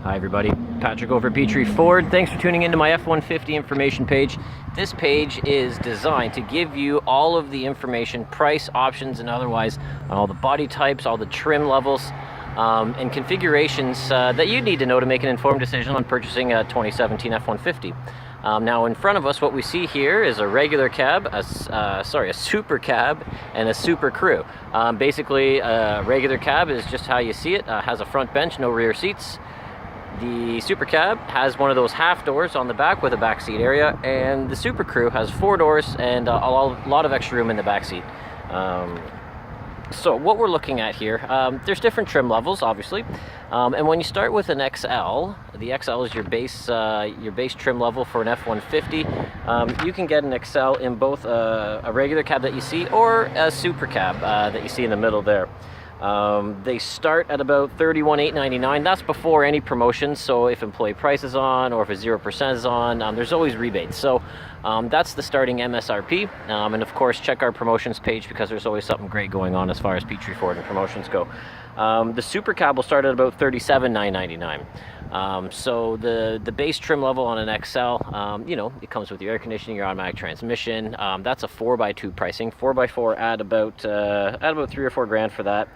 Hi everybody, Patrick over at Petrie Ford. Thanks for tuning into my F-150 information page. This page is designed to give you all of the information, price, options, and otherwise on all the body types, all the trim levels, and configurations that you need to know to make an informed decision on purchasing a 2017 F-150. Now in front of us, what we see here is a regular cab, a super cab, and a super crew. Basically, a regular cab is just how you see it. Has a front bench, no rear seats. The super cab has one of those half doors on the back with a back seat area, and the super crew has 4 doors and a lot of extra room in the back seat. So what we're looking at here, there's different trim levels, obviously, and when you start with an XL, the XL is your base trim level for an F-150. You can get an XL in both a regular cab that you see or a super cab that you see in the middle there. They start at about $31,899. That's before any promotions, so if employee price is on or if a 0% is on, there's always rebates. So that's the starting MSRP, and of course check our promotions page because there's always something great going on as far as Petrie Ford and promotions go. The super cab will start at about $37,999. So the base trim level on an XL, you know, it comes with your air conditioning, your automatic transmission. That's a 4x2 pricing. 4x4 add about 3 or 4 grand for that.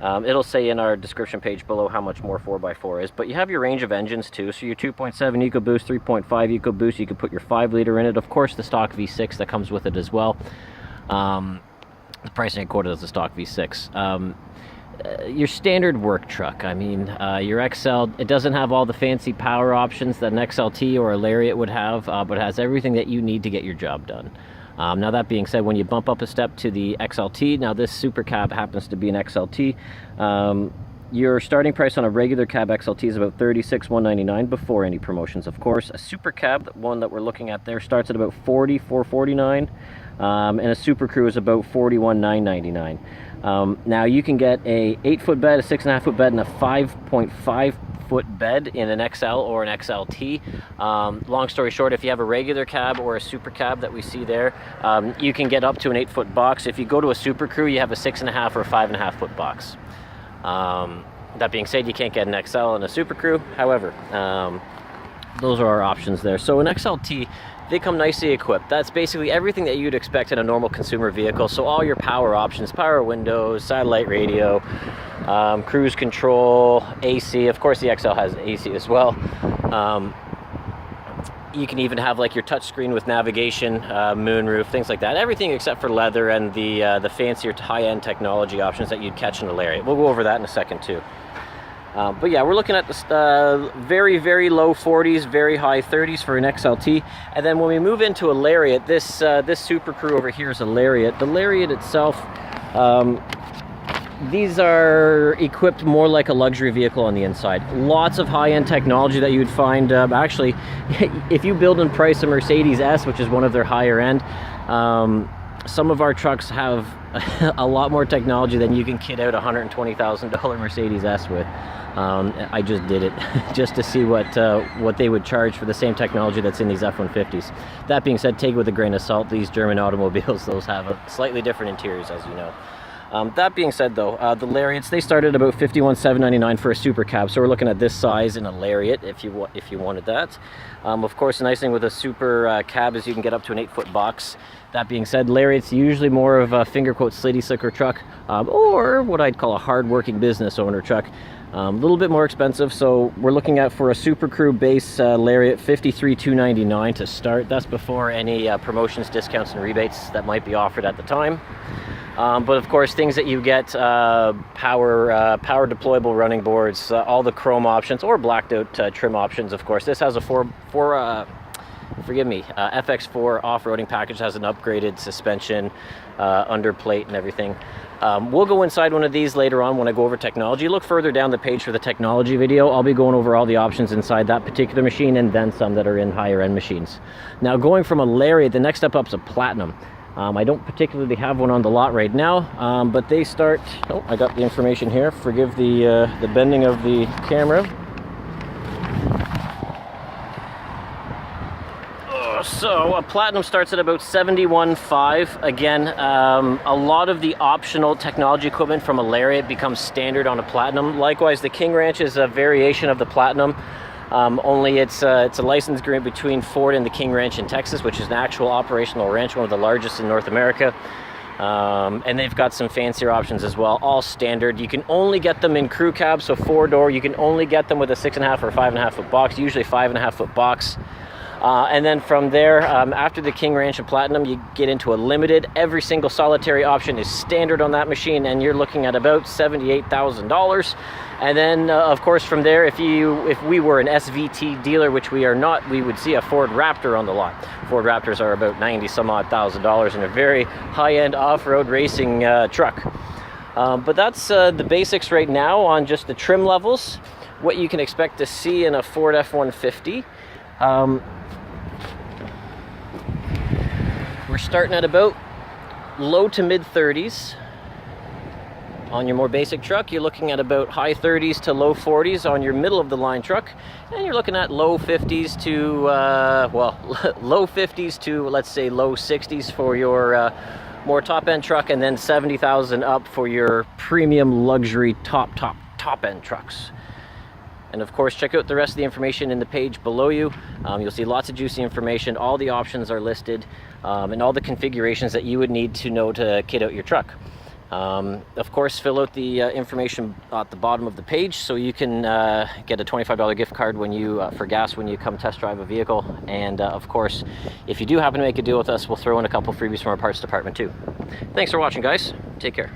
It'll say in our description page below how much more 4x4 is, but you have your range of engines too. So your 2.7 EcoBoost, 3.5 EcoBoost, you can put your 5-liter in it. Of course, the stock V6 that comes with it as well. The pricing I quoted is the stock V6. Your standard work truck, I mean, your XL, it doesn't have all the fancy power options that an XLT or a Lariat would have, but it has everything that you need to get your job done. Now that being said, when you bump up a step to the XLT, now this super cab happens to be an XLT, your starting price on a regular cab XLT is about $36,199 before any promotions, of course. A super cab, the one that we're looking at there, starts at about $44,449, and a super crew is about $41,999. Now you can get a 8-foot bed, a 6.5-foot bed, and a 5.5-foot bed in an XL or an XLT. Long story short, if you have a regular cab or a super cab that we see there, you can get up to an 8-foot box. If you go to a super crew, you have a 6.5 or 5.5-foot box. That being said, you can't get an XL and a super crew. However, those are our options there. So an XLT, they come nicely equipped. That's basically everything that you'd expect in a normal consumer vehicle. So all your power options, power windows, satellite radio, cruise control, AC. Of course, the XL has AC as well. You can even have like your touch screen with navigation, moonroof, things like that. Everything except for leather and the fancier high-end technology options that you'd catch in a Lariat. We'll go over that in a second too. But yeah, we're looking at the very, very low 40s, very high 30s for an XLT. And then when we move into a Lariat, this super crew over here is a Lariat. The Lariat itself, these are equipped more like a luxury vehicle on the inside. Lots of high-end technology that you'd find, actually, if you build and price a Mercedes S, which is one of their higher end, some of our trucks have a lot more technology than you can kit out a $120,000 Mercedes S with. I just did it just to see what they would charge for the same technology that's in these F-150s. That being said, take it with a grain of salt. These German automobiles, those have slightly different interiors, as you know. That being said, though, the Lariats, they started about $51,799 for a super cab. So we're looking at this size in a Lariat if you wanted that. Of course, the nice thing with a super cab is you can get up to an 8-foot box. That being said, Lariat's usually more of a finger quote slitty slicker truck, or what I'd call a hard-working business owner truck. A little bit more expensive, so we're looking at for a super crew base Lariat $53,299 to start. That's before any promotions, discounts, and rebates that might be offered at the time. But of course, things that you get, power deployable running boards, all the chrome options or blacked out trim options. Of course, this has a FX4 off-roading package, has an upgraded suspension, underplate and everything. We'll go inside one of these later on when I go over technology. Look further down the page for the technology video. I'll be going over all the options inside that particular machine and then some that are in higher end machines. Now, going from a Lariat, the next step up is a Platinum. I don't particularly have one on the lot right now, but they start, oh, I got the information here. Forgive the bending of the camera. So a Platinum starts at about $71,500. Again, a lot of the optional technology equipment from a Lariat becomes standard on a Platinum. Likewise, the King Ranch is a variation of the Platinum. Only it's a license agreement between Ford and the King Ranch in Texas, which is an actual operational ranch, one of the largest in North America. And they've got some fancier options as well, all standard. You can only get them in crew cab, so 4-door. You can only get them with a 6.5 or 5.5 foot box, usually 5.5 foot box. And then from there, after the King Ranch and Platinum, you get into a limited. Every single solitary option is standard on that machine, and you're looking at about $78,000. And then, of course, from there, if we were an SVT dealer, which we are not, we would see a Ford Raptor on the lot. Ford Raptors are about $90,000 and a very high-end off-road racing truck. But that's the basics right now on just the trim levels, what you can expect to see in a Ford F-150. We're starting at about low to mid 30s. On your more basic truck, you're looking at about high 30s to low 40s on your middle of the line truck, and you're looking at low 50s to low 50s to, let's say, low 60s for your more top end truck, and then 70,000 up for your premium luxury top end trucks. And of course, check out the rest of the information in the page below you. You'll see lots of juicy information. All the options are listed, and all the configurations that you would need to know to kit out your truck. Of course, fill out the information at the bottom of the page so you can get a $25 gift card when for gas when you come test drive a vehicle. And of course, if you do happen to make a deal with us, we'll throw in a couple freebies from our parts department too. Thanks for watching, guys. Take care.